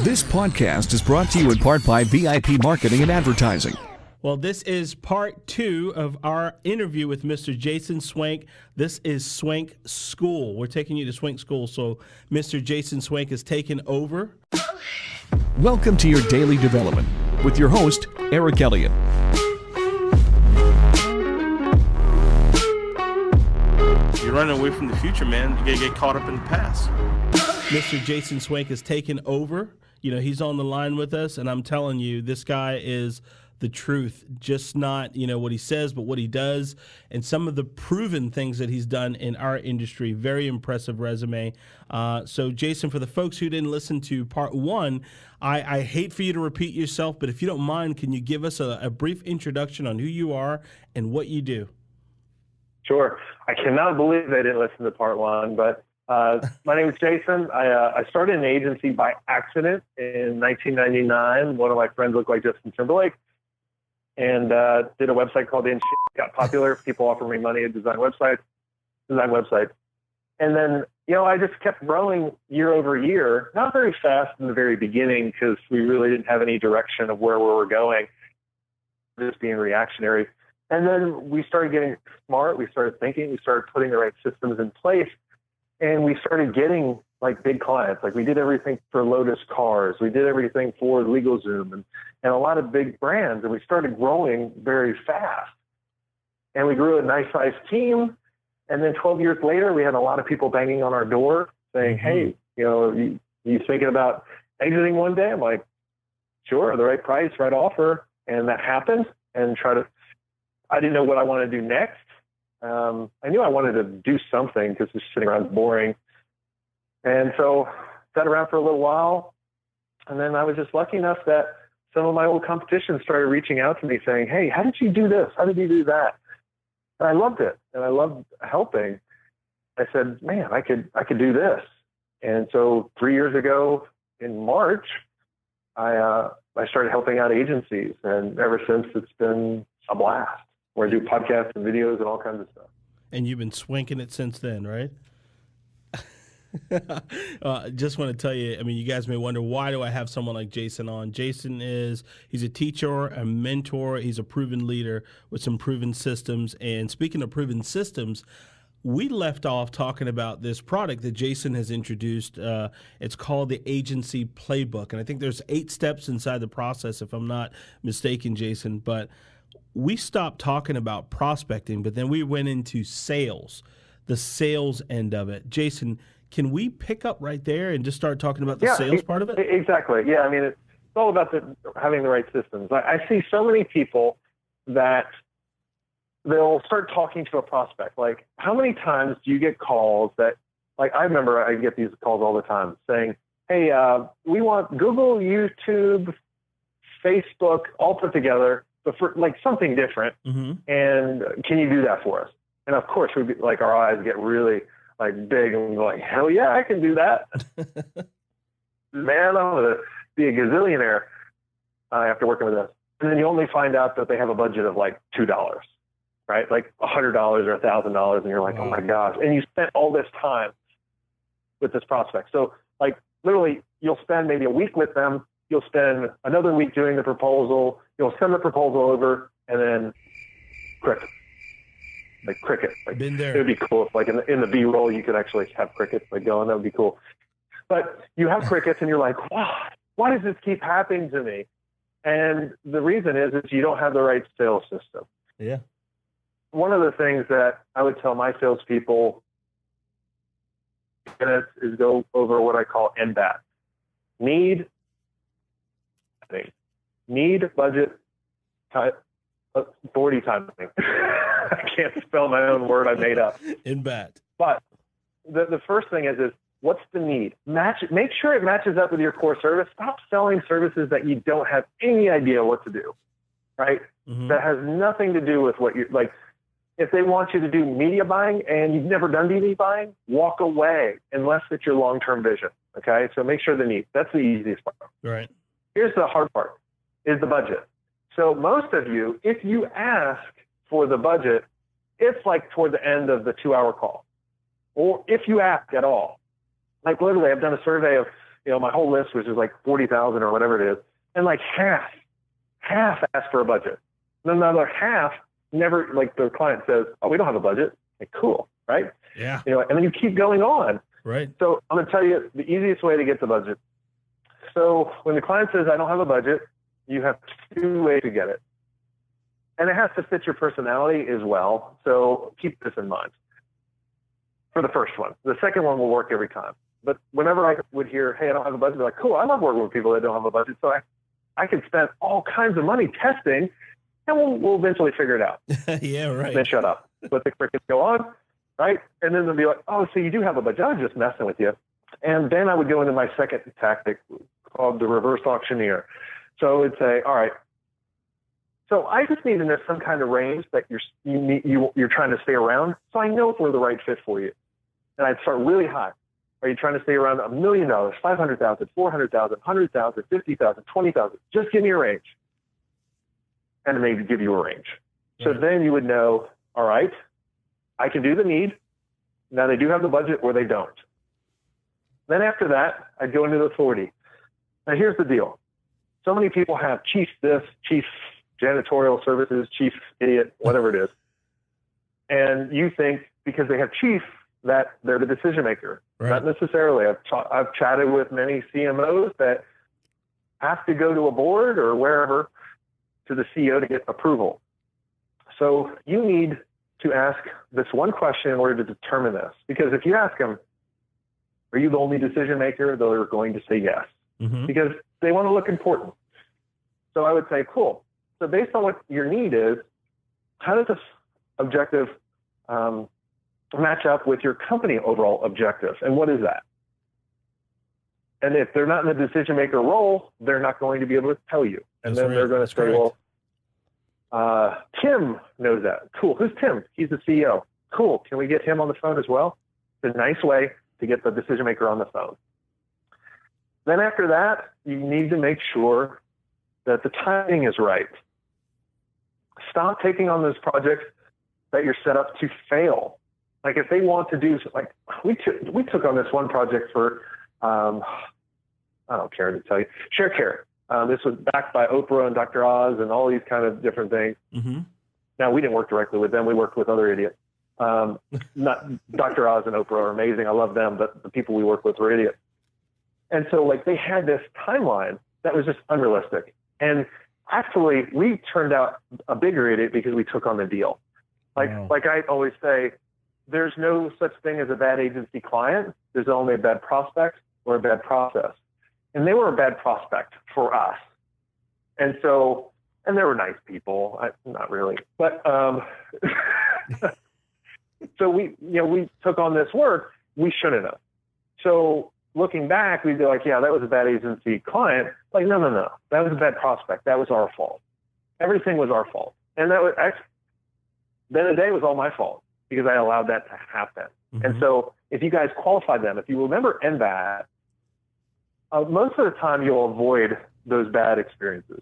This podcast is brought to you in part by VIP Marketing and Advertising. Well, this is part 2 of our interview with Mr. Jason Swenk. This is Swenk-School. We're taking you to Swenk-School, so Mr. Jason Swenk has taken over. Welcome to your daily development with your host, Eric Elliott. You're running away from the future, man. You gotta get caught up in the past. Mr. Jason Swenk has taken over. You know, he's on the line with us, and I'm telling you, this guy is the truth. Just not, what he says, but what he does, and some of the proven things that he's done in our industry. Very impressive resume. So, Jason, for the folks who didn't listen to part 1, I hate for you to repeat yourself, but if you don't mind, can you give us a brief introduction on who you are and what you do? Sure. I cannot believe they didn't listen to part 1, but my name is Jason. I started an agency by accident in 1999. One of my friends looked like Jason Timberlake and did a website called In. Got popular. People offered me money to design websites. And then, I just kept growing year over year, not very fast in the very beginning because we really didn't have any direction of where we were going, just being reactionary. And then we started getting smart. We started thinking. We started putting the right systems in place. And we started getting like big clients. Like we did everything for Lotus Cars. We did everything for LegalZoom and a lot of big brands. And we started growing very fast. And we grew a nice sized team. And then 12 years later, we had a lot of people banging on our door saying, hey, you thinking about exiting one day? I'm like, sure, the right price, right offer. And that happened. And I didn't know what I wanted to do next. I knew I wanted to do something because just sitting around is boring. And so sat around for a little while. And then I was just lucky enough that some of my old competition started reaching out to me saying, hey, how did you do this? How did you do that? And I loved it. And I loved helping. I said, man, I could do this. And so 3 years ago in March, I started helping out agencies. And ever since, it's been a blast. Where I do podcasts and videos and all kinds of stuff. And you've been swanking it since then, right? Just want to tell you, you guys may wonder, why do I have someone like Jason on? Jason he's a teacher, a mentor. He's a proven leader with some proven systems. And speaking of proven systems, we left off talking about this product that Jason has introduced. It's called the Agency Playbook. And I think there's 8 steps inside the process, if I'm not mistaken, Jason. But we stopped talking about prospecting, but then we went into sales, the sales end of it. Jason, can we pick up right there and just start talking about the sales part of it? Exactly. Yeah. It's all about having the right systems. I see so many people that they'll start talking to a prospect. Like, how many times do you get calls that, like, I remember I get these calls all the time saying, hey, we want Google, YouTube, Facebook all put together, but for like something different. Mm-hmm. And can you do that for us? And of course, we'd be like, our eyes get really like big and we're like, hell yeah, I can do that. Man, I'm going to be a gazillionaire after working with us. And then you only find out that they have a budget of like $2, right? Like $100 or $1,000. And you're like, wow. Oh my gosh. And you spent all this time with this prospect. So like literally you'll spend maybe a week with them. You'll spend another week doing the proposal. You'll send the proposal over, and then cricket. Like cricket. Like, been there. It would be cool if, like, in the B-roll, you could actually have crickets like going. That would be cool. But you have crickets, and you're like, wow, why does this keep happening to me? And the reason is you don't have the right sales system. Yeah. One of the things that I would tell my salespeople is go over what I call NBAT. Need, budget, 40 times. I can't spell my own word I made up. NBAT. But the first thing is what's the need? Make sure it matches up with your core service. Stop selling services that you don't have any idea what to do, right? Mm-hmm. That has nothing to do with what you like. If they want you to do media buying and you've never done media buying, walk away unless it's your long-term vision. Okay. So make sure the need. That's the easiest part. Right. Here's the hard part is the budget. So most of you, if you ask for the budget, it's like toward the end of the 2-hour call. Or if you ask at all, like literally I've done a survey of, my whole list was just like 40,000 or whatever it is. And like half asked for a budget. And another half never, like the client says, oh, we don't have a budget. Like, cool, right? Yeah. And then you keep going on. Right. So I'm going to tell you the easiest way to get the budget. So when the client says, I don't have a budget, you have two ways to get it. And it has to fit your personality as well. So keep this in mind for the first one. The second one will work every time. But whenever I would hear, hey, I don't have a budget, I'd be like, cool, I love working with people that don't have a budget. So I can spend all kinds of money testing, and we'll eventually figure it out. Yeah, right. Then shut up. Let the crickets go on, right? And then they'll be like, oh, so you do have a budget. I was just messing with you. And then I would go into my second tactic called the reverse auctioneer. So it's say, all right, so I just need to know some kind of range that you're trying to stay around, so I know if we're the right fit for you. And I'd start really high. Are you trying to stay around $1 million, 500,000, 400,000, 100,000, 50,000, 20,000? Just give me a range, and then they'd give you a range. So then you would know, all right, I can do the need. Now they do have the budget, or they don't. Then after that, I'd go into the authority. Now here's the deal: so many people have chief this, chief janitorial services, chief idiot, whatever it is. And you think because they have chief that they're the decision maker. Right. Not necessarily. I've chatted with many CMOs that have to go to a board or wherever to the CEO to get approval. So you need to ask this one question in order to determine this. Because if you ask them, are you the only decision maker? They're going to say yes. Mm-hmm. Because they want to look important. So I would say, cool. So based on what your need is, how does this objective match up with your company overall objective? And what is that? And if they're not in the decision maker role, they're not going to be able to tell you. And then they're going to say, well, Tim knows that. Cool. Who's Tim? He's the CEO. Cool. Can we get him on the phone as well? It's a nice way to get the decision maker on the phone. Then after that, you need to make sure that the timing is right. Stop taking on those projects that you're set up to fail. Like if they want to do, like we took on this one project for, I don't care to tell you, Share Care. This was backed by Oprah and Dr. Oz and all these kind of different things. Mm-hmm. Now we didn't work directly with them. We worked with other idiots. Not Dr. Oz and Oprah are amazing. I love them, but the people we work with were idiots. And so like they had this timeline that was just unrealistic. And actually we turned out a bigger idiot because we took on the deal. Like I always say, there's no such thing as a bad agency client. There's only a bad prospect or a bad process. And they were a bad prospect for us. And so, and they were nice people. Not really, but, so we took on this work. We shouldn't have. So looking back, we'd be like, yeah, that was a bad agency client. Like, no. That was a bad prospect. That was our fault. Everything was our fault. And that was actually, then the day was all my fault because I allowed that to happen. Mm-hmm. And so if you guys qualified them, if you remember NBAT, most of the time you'll avoid those bad experiences.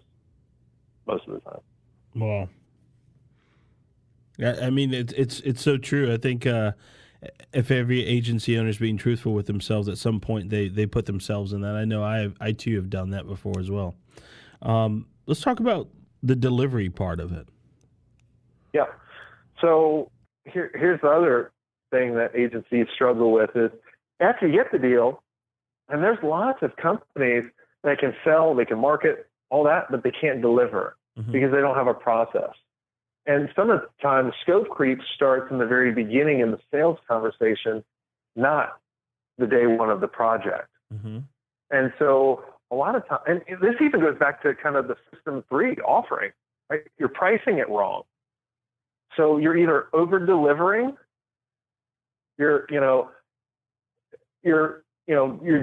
Most of the time. Wow. Yeah, I mean, it's so true. I think if every agency owner is being truthful with themselves, at some point they put themselves in that. I know I too have done that before as well. Let's talk about the delivery part of it. Yeah. So here's the other thing that agencies struggle with is after you get the deal, and there's lots of companies that can sell, they can market, all that, but they can't deliver because they don't have a process. And some of the time, scope creep starts in the very beginning in the sales conversation, not the day one of the project. Mm-hmm. And so a lot of time, and this even goes back to kind of the system 3 offering, right? You're pricing it wrong. So you're either over delivering, you're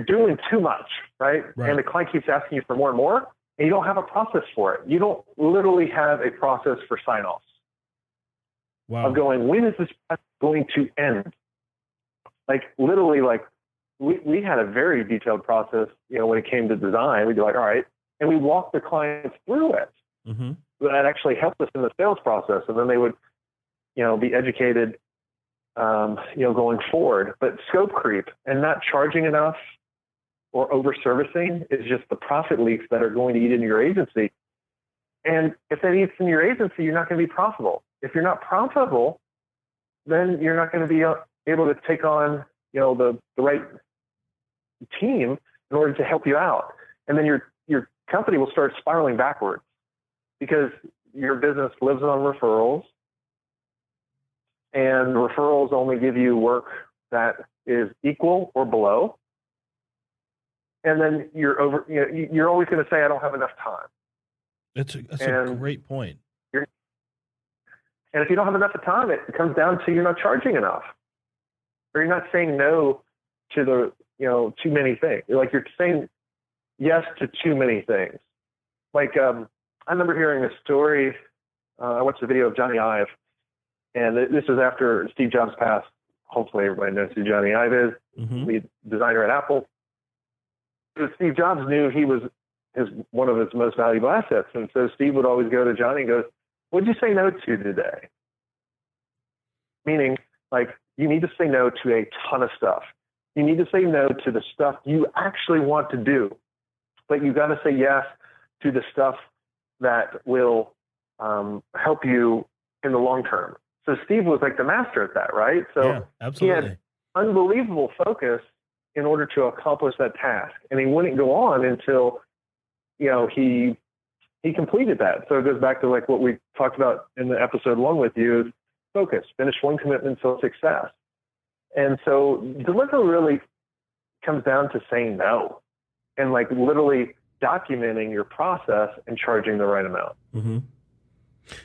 doing too much, right? And the client keeps asking you for more and more, and you don't have a process for it. You don't literally have a process for sign-offs. Wow. Of going, when is this going to end? Like literally, like we had a very detailed process, when it came to design. We'd be like, all right, and we walked the clients through it. Mm-hmm. That actually helped us in the sales process, and then they would, be educated, going forward. But scope creep and not charging enough, or over-servicing is just the profit leaks that are going to eat into your agency. And if that eats in your agency, you're not going to be profitable. If you're not profitable, then you're not going to be able to take on, the right team in order to help you out. And then your company will start spiraling backwards because your business lives on referrals, and referrals only give you work that is equal or below. And then you're always going to say, I don't have enough time. That's a great point. And if you don't have enough time, it comes down to you're not charging enough, or you're not saying no to too many things. You're saying yes to too many things. I remember hearing a story. I watched a video of Johnny Ive, and this was after Steve Jobs passed. Hopefully everybody knows who Johnny Ive is, lead designer at Apple. So Steve Jobs knew he was one of his most valuable assets. And so Steve would always go to Johnny and goes, what'd you say no to today? Meaning, you need to say no to a ton of stuff. You need to say no to the stuff you actually want to do, but you got to say yes to the stuff that will help you in the long term. So Steve was the master at that, right? So yeah, absolutely. He had unbelievable focus in order to accomplish that task. And he wouldn't go on until, he completed that. So it goes back to what we talked about in the episode 1 with you, is focus, finish one commitment till success. And so delivery really comes down to saying no and literally documenting your process and charging the right amount. Mm-hmm.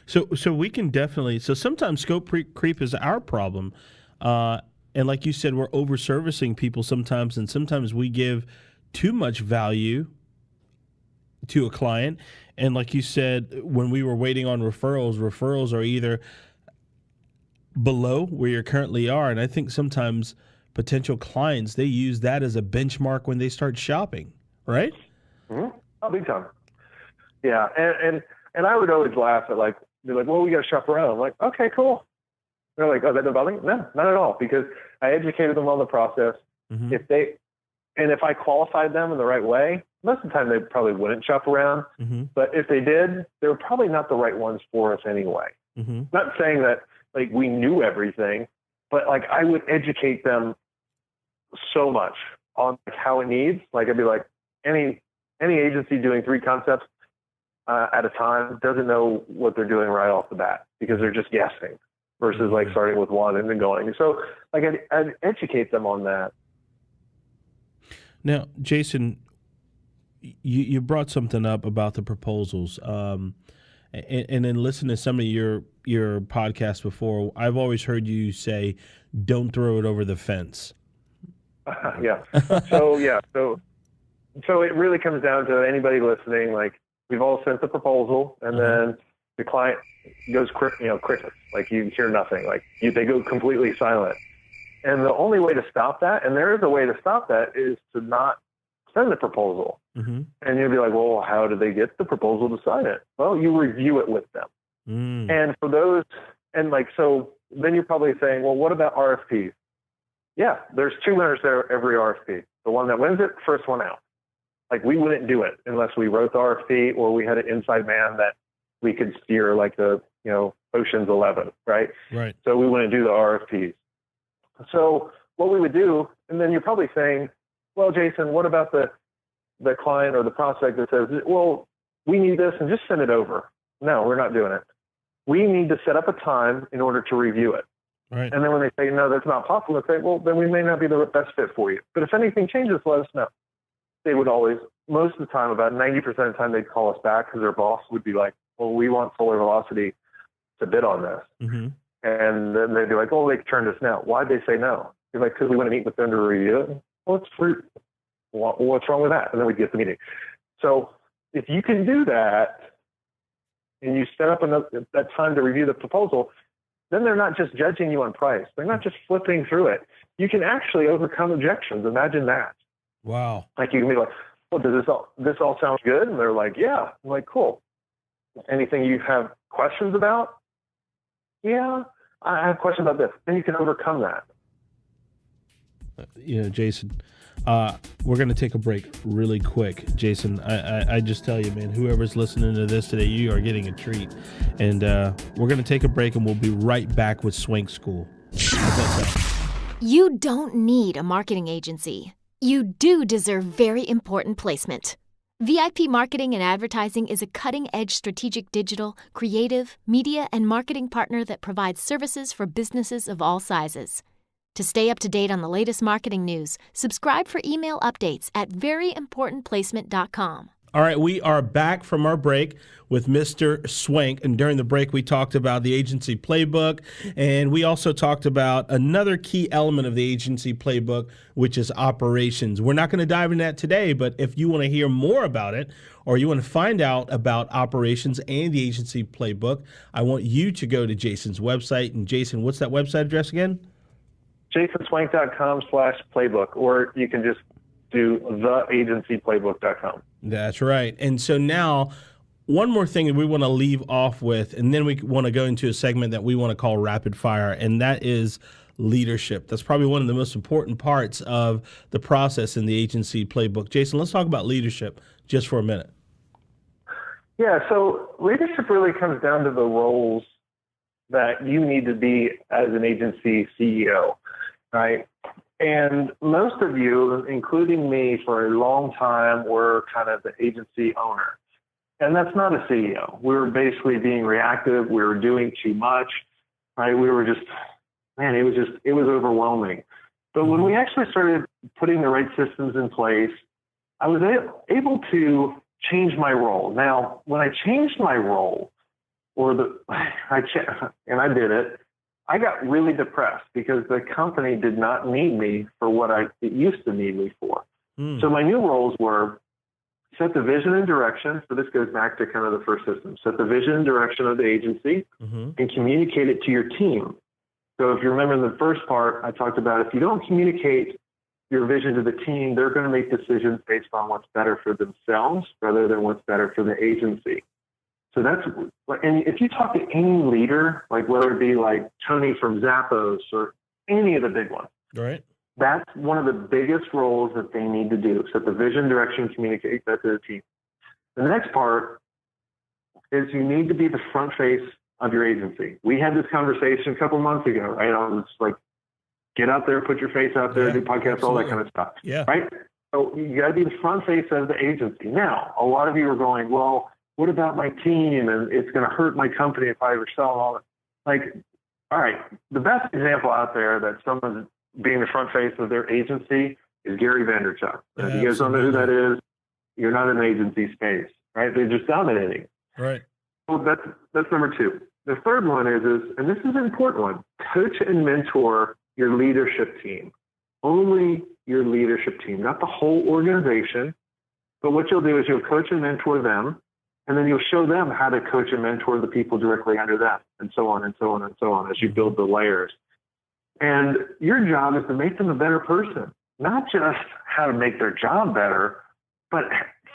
So we can definitely, sometimes scope creep is our problem. And like you said, we're over-servicing people sometimes, and sometimes we give too much value to a client. And like you said, when we were waiting on referrals are either below where you currently are. And I think sometimes potential clients, they use that as a benchmark when they start shopping, right? Mm-hmm. Oh, big time. Yeah. And I would always laugh at they're well, we got to shop around. I'm like, okay, cool. They're like, oh, that doesn't bother me? No, not at all, because I educated them on the process. Mm-hmm. If I qualified them in the right way, most of the time they probably wouldn't shop around. Mm-hmm. But if they did, they were probably not the right ones for us anyway. Mm-hmm. Not saying that we knew everything, but I would educate them so much on how it needs. I'd be like, any agency doing 3 concepts at a time doesn't know what they're doing right off the bat because they're just guessing versus starting with 1 and then going. So I'd educate them on that. Now, Jason, you brought something up about the proposals. And then listen to some of your podcasts before. I've always heard you say, don't throw it over the fence. Yeah. So it really comes down to anybody listening. We've all sent the proposal, and then the client goes crickets. You hear nothing. They go completely silent. And the only way to stop that, and there is a way to stop that, is to not send the proposal. Mm-hmm. And you'll be like, well, how did they get the proposal to sign it? Well, you review it with them. Mm. And for those, and so then you're probably saying, well, what about RFPs? Yeah, there's 2 winners there every RFP. The one that wins it, first one out. We wouldn't do it unless we wrote the RFP or we had an inside man that we could steer the, Ocean's 11, right? Right. So we wouldn't do the RFPs. So what we would do, and then you're probably saying, well, Jason, what about the client or the prospect that says, well, we need this and just send it over? No, we're not doing it. We need to set up a time in order to review it. Right. And then when they say, no, that's not possible, they say, well, then we may not be the best fit for you. But if anything changes, let us know. They would always, most of the time, about 90% of the time, they'd call us back because their boss would be like, well, we want Solar Velocity to bid on this. Mm-hmm. And then they'd be like, oh, they turned us down. Why'd they say no? They're like, because we want to meet with them to review it. Well, what's wrong with that? And then we'd get the meeting. So if you can do that and you set up that time to review the proposal, then they're not just judging you on price. They're not just flipping through it. You can actually overcome objections. Imagine that. Wow. You can be like, well, does this all sound good? And they're like, yeah. I'm like, cool. Anything you have questions about? Yeah, I have questions about this. Then you can overcome that. Jason, We're going to take a break really quick. Jason, I just tell you, man, whoever's listening to this today, you are getting a treat. And we're going to take a break, and we'll be right back with Swenk-School. How's that sound? You don't need a marketing agency. You do deserve very important placement. VIP Marketing and Advertising is a cutting-edge strategic digital, creative, media, and marketing partner that provides services for businesses of all sizes. To stay up to date on the latest marketing news, subscribe for email updates at veryimportantplacement.com. All right, we are back from our break with Mr. Swenk, and during the break we talked about the Agency Playbook, and we also talked about another key element of the Agency Playbook, which is operations. We're not going to dive into that today, but if you want to hear more about it, or you want to find out about operations and the Agency Playbook, I want you to go to Jason's website. And Jason, what's that website address again? jasonswenk.com/playbook, or you can just do theagencyplaybook.com. That's right. And so now, one more thing that we want to leave off with, and then we want to go into a segment that we want to call rapid fire, and that is leadership. That's probably one of the most important parts of the process in the Agency Playbook. Jason, let's talk about leadership just for a minute. Yeah, so leadership really comes down to the roles that you need to be as an agency CEO, right? And most of you, including me, for a long time, were kind of the agency owner. And that's not a CEO. We were basically being reactive. We were doing too much, right? We were just, man, it was overwhelming. But when we actually started putting the right systems in place, I was able to change my role. Now, when I changed my role, and I did it, I got really depressed because the company did not need me for what it used to need me for. So my new roles were set the vision and direction. So this goes back to kind of the first system. Set the vision and direction of the agency and communicate it to your team. So if you remember in the first part, I talked about if you don't communicate your vision to the team, they're going to make decisions based on what's better for themselves rather than what's better for the agency. So and if you talk to any leader, like whether it be like Tony from Zappos or any of the big ones, Right. That's one of the biggest roles that they need to do. Set the vision, direction, communicate that to the team. The next part is you need to be the front face of your agency. We had this conversation a couple months ago, right? I was like, get out there, put your face out there, do podcasts, all that kind of stuff. Yeah. Right? So you got to be the front face of the agency. Now, a lot of you are going, well, what about my team? And it's going to hurt my company if I ever sell all that. Like, all right, the best example out there that someone's being the front face of their agency is Gary Vaynerchuk. If you guys don't know who that is, you're not in the agency space, right? They're just dominating. Right. Well, that's number two. The third one is, and this is an important one, coach and mentor your leadership team. Only your leadership team, not the whole organization. But what you'll do is you'll coach and mentor them, and then you'll show them how to coach and mentor the people directly under them, and so on and so on and so on as you build the layers. And your job is to make them a better person, not just how to make their job better, but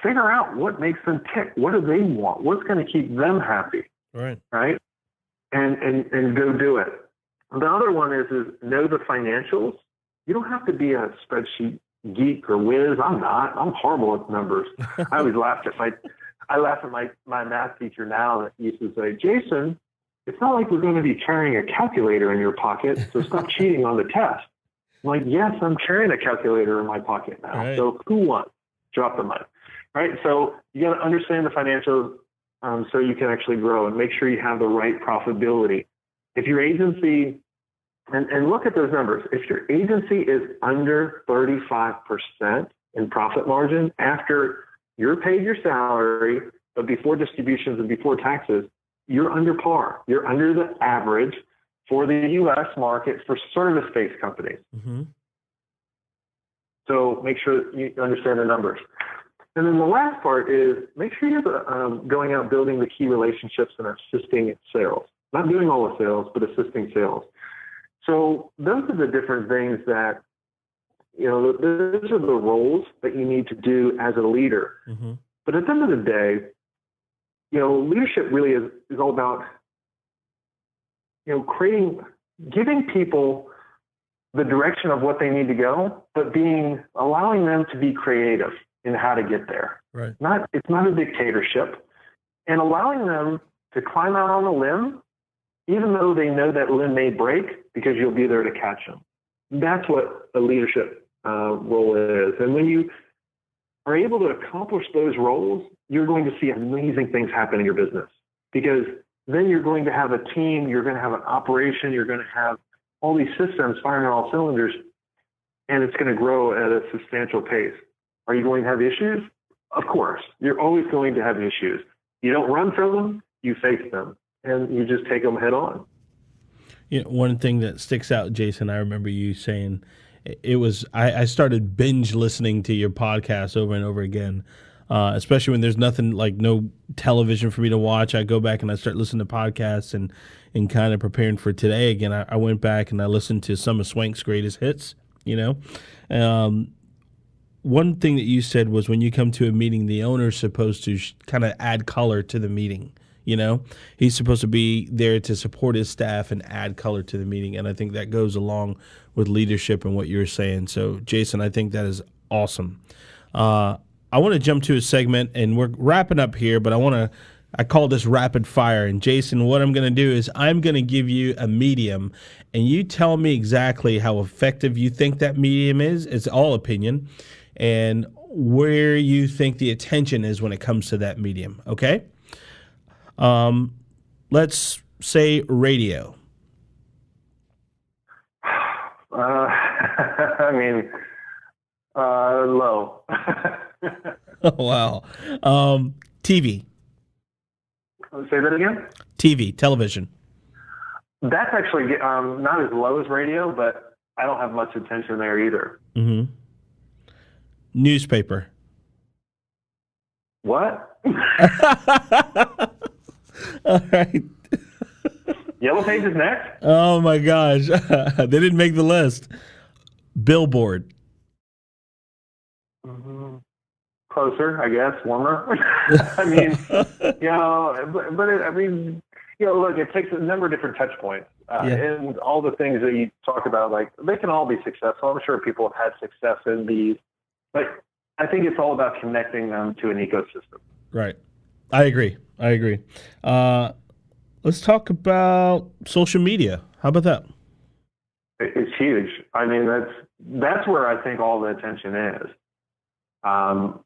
figure out what makes them tick. What do they want? What's going to keep them happy? Right. Right? And go do it. The other one is know the financials. You don't have to be a spreadsheet geek or whiz. I'm not. I'm horrible with numbers. I always laugh at my math teacher now that used to say, Jason, it's not like we're going to be carrying a calculator in your pocket, so stop cheating on the test. I'm like, yes, I'm carrying a calculator in my pocket now. Right. So who wants? Drop the money. Right? So you got to understand the financials so you can actually grow and make sure you have the right profitability. If your agency, and look at those numbers, if your agency is under 35% in profit margin after you're paid your salary, but before distributions and before taxes, you're under par. You're under the average for the U.S. market for service-based companies. Mm-hmm. So make sure you understand the numbers. And then the last part is make sure you're going out building the key relationships and assisting sales. Not doing all the sales, but assisting sales. So those are the different things that, those are the roles that you need to do as a leader. Mm-hmm. But at the end of the day, leadership really is all about, giving people the direction of what they need to go, but allowing them to be creative in how to get there. Right. It's not a dictatorship, and allowing them to climb out on a limb, even though they know that limb may break, because you'll be there to catch them. That's what a leadership role is. And when you are able to accomplish those roles, you're going to see amazing things happen in your business, because then you're going to have a team, you're going to have an operation, you're going to have all these systems firing on all cylinders, and it's going to grow at a substantial pace. Are you going to have issues? Of course. You're always going to have issues. You don't run from them, you face them, and you just take them head on. You know, one thing that sticks out, Jason, I remember you saying, I started binge listening to your podcast over and over again, especially when there's nothing, like no television for me to watch. I go back and I start listening to podcasts and kind of preparing for today again. I went back and I listened to some of Swenk's greatest hits, you know. One thing that you said was when you come to a meeting, the owner's supposed to kind of add color to the meeting. You know, he's supposed to be there to support his staff and add color to the meeting. And I think that goes along with leadership and what you're saying. So, Jason, I think that is awesome. I want to jump to a segment, and we're wrapping up here, but I call this rapid fire. And, Jason, what I'm going to do is I'm going to give you a medium, and you tell me exactly how effective you think that medium is. It's all opinion. And where you think the attention is when it comes to that medium, okay? Let's say radio. I mean, low. Oh, wow. TV. Say that again? TV, television. That's actually not as low as radio, but I don't have much attention there either. Mm-hmm. Newspaper. What? All right. Yellow Pages next? Oh, my gosh. They didn't make the list. Billboard. Mm-hmm. Closer, I guess. Warmer. I mean, you know, look, it takes a number of different touch points. And all the things that you talk about, like, they can all be successful. I'm sure people have had success in these. But I think it's all about connecting them to an ecosystem. Right. I agree. Let's talk about social media. How about that? It's huge. I mean, that's where I think all the attention is. From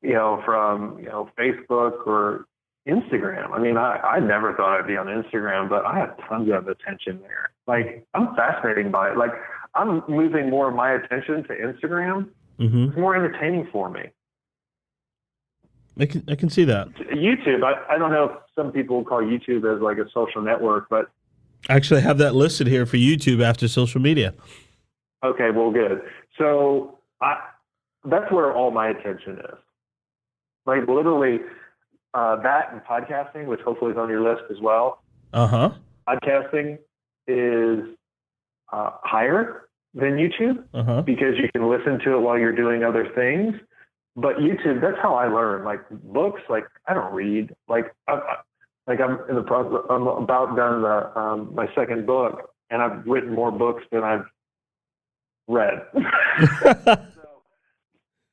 Facebook or Instagram. I mean, I never thought I'd be on Instagram, but I have tons of attention there. Like, I'm fascinated by it. Like, I'm moving more of my attention to Instagram. Mm-hmm. It's more entertaining for me. I can see that. YouTube, I don't know if some people call YouTube as like a social network, but I actually have that listed here for YouTube after social media. Okay, well, good. So that's where all my attention is. Like, literally, that and podcasting, which hopefully is on your list as well. Uh-huh. Podcasting is higher than YouTube because you can listen to it while you're doing other things. But YouTube, that's how I learn. Like, books, like, I don't read. Like, I'm in the process. I'm about done my second book, and I've written more books than I've read.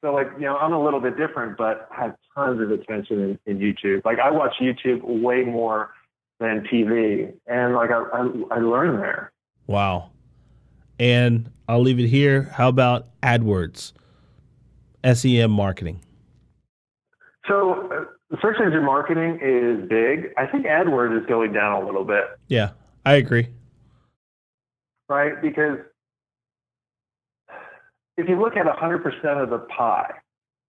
So, like, you know, I'm a little bit different, but I have tons of attention in YouTube. Like, I watch YouTube way more than TV, and like I learn there. Wow. And I'll leave it here. How about AdWords? SEM marketing. So search engine marketing is big. I think AdWords is going down a little bit. Yeah, I agree. Right? Because if you look at 100% of the pie,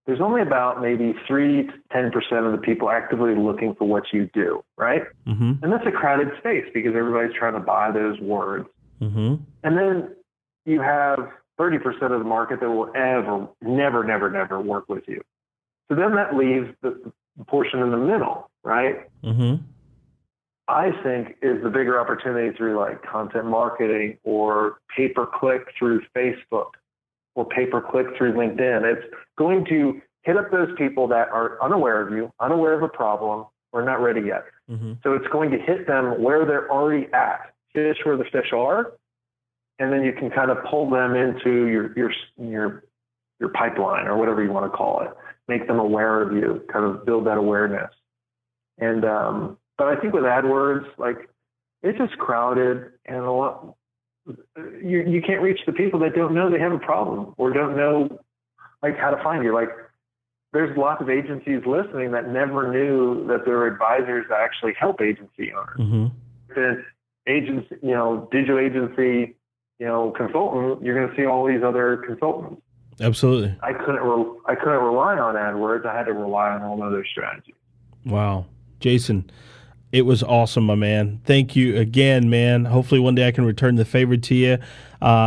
there's only about maybe 3 to 10% of the people actively looking for what you do, right? Mm-hmm. And that's a crowded space because everybody's trying to buy those words. Mm-hmm. And then you have 30% of the market that will never work with you. So then that leaves the portion in the middle, right? Mm-hmm. I think is the bigger opportunity through like content marketing or pay-per-click through Facebook or pay-per-click through LinkedIn. It's going to hit up those people that are unaware of you, unaware of a problem, or not ready yet. Mm-hmm. So it's going to hit them where they're already at, fish where the fish are, and then you can kind of pull them into your pipeline or whatever you want to call it. Make them aware of you, kind of build that awareness. And but I think with AdWords, like, it's just crowded, and a lot. You can't reach the people that don't know they have a problem or don't know like how to find you. Like, there's lots of agencies listening that never knew that there were advisors that actually help agency owners. Mm-hmm. The agency, digital agency, consultant, you're going to see all these other consultants. Absolutely. I couldn't rely on AdWords. I had to rely on all other strategies. Wow. Jason, it was awesome, my man. Thank you again, man. Hopefully one day I can return the favor to you.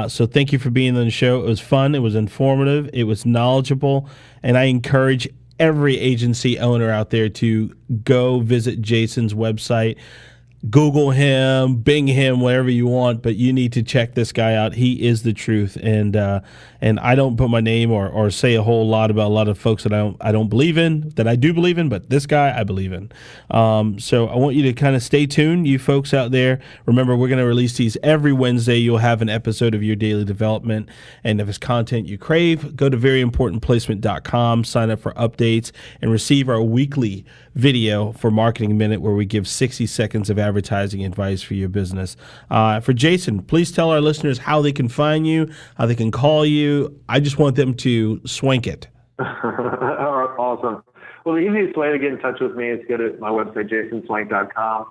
So thank you for being on the show. It was fun. It was informative. It was knowledgeable. And I encourage every agency owner out there to go visit Jason's website. Google him, Bing him, whatever you want, but you need to check this guy out. He is the truth, and I don't put my name or say a whole lot about a lot of folks that I don't believe in, that I do believe in, but this guy I believe in. So I want you to kind of stay tuned, you folks out there. Remember, we're going to release these every Wednesday. You'll have an episode of Your Daily Development, and if it's content you crave, go to veryimportantplacement.com, sign up for updates, and receive our weekly video for Marketing Minute, where we give 60 seconds of advertising advice for your business. For Jason, please tell our listeners how they can find you, how they can call you. I just want them to swank it. Awesome. Well, the easiest way to get in touch with me is go to my website, jasonswenk.com.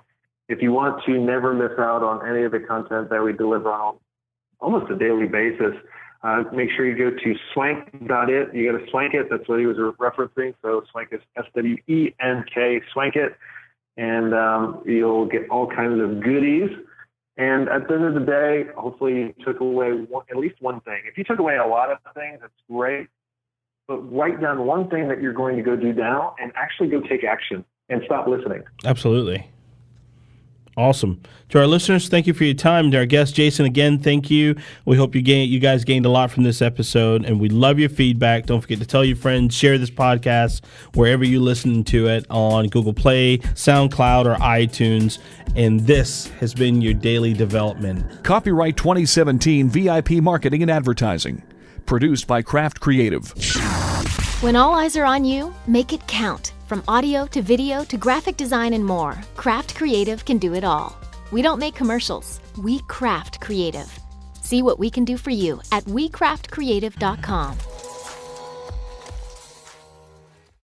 If you want to never miss out on any of the content that we deliver on almost a daily basis, make sure you go to swenk.it. You got to Swenk it. That's what he was referencing. So Swenk is SWENK, Swenk it. And you'll get all kinds of goodies. And at the end of the day, hopefully you took away at least one thing. If you took away a lot of things, that's great. But write down one thing that you're going to go do now and actually go take action and stop listening. Absolutely. Awesome. To our listeners, thank you for your time. To our guest, Jason, again, thank you. We hope you guys gained a lot from this episode, and we love your feedback. Don't forget to tell your friends, share this podcast wherever you listen to it, on Google Play, SoundCloud, or iTunes. And this has been Your Daily Development. Copyright 2017 VIP Marketing and Advertising. Produced by Craft Creative. When all eyes are on you, make it count. From audio to video to graphic design and more, Craft Creative can do it all. We don't make commercials, we craft creative. See what we can do for you at wecraftcreative.com.